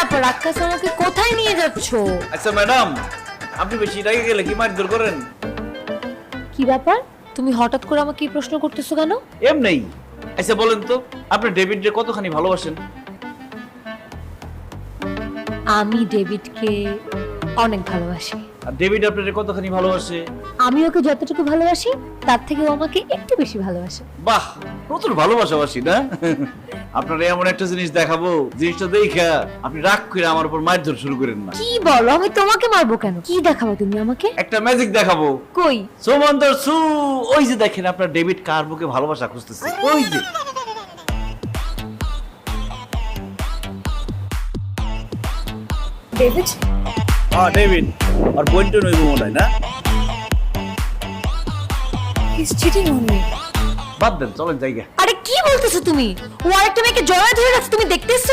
ব্যাপার আকাশ, আমাকে কোথায় নিয়ে যাচ্ছো? আচ্ছা ম্যাডাম, আপনি বেশি রেগে গেলে কি মারধর করেন? কি ব্যাপার, তুমি হঠাৎ করে আমাকে এই প্রশ্ন করতেছো কেন? এমনি। আচ্ছা বলেন তো, আপনি ডেভিডকে কতখানি ভালোবাসেন? আমি ডেভিডকে অনেক ভালোবাসি। আর ডেভিড আপনাকে কতখানি ভালোবাসে? আমি ওকে যতটুকু ভালোবাসি তার থেকে ও আমাকে একটু বেশি ভালোবাসে। বাহ, নতুন ভালোবাসাবাসি না? আপনারা এমন একটা জিনিস দেখাবো, জিনিসটা দেখা আপনি রাগ করে আমার উপর মারধর শুরু করেন না। কি বলো, আমি তোমাকে মারবো কেন? কি দেখাবো তুমি আমাকে? একটা ম্যাজিক দেখাবো। কই? সোমন্দর সু, ওই যে দেখেন আপনার ডেভিড কার বুকে ভালোবাসা খুঁজতেছে, ওই যে। ডেভিড? হ্যাঁ ডেভিড, আর বইন্টু নইব মনে হয় না? He is cheating on me. বাদ দেন, চলেন জায়গা। আরে কি বলতেছো তুমি? ও আরেকটা মেয়েকে জড়ায় ধরে রাখছে, তুমি দেখতেছো?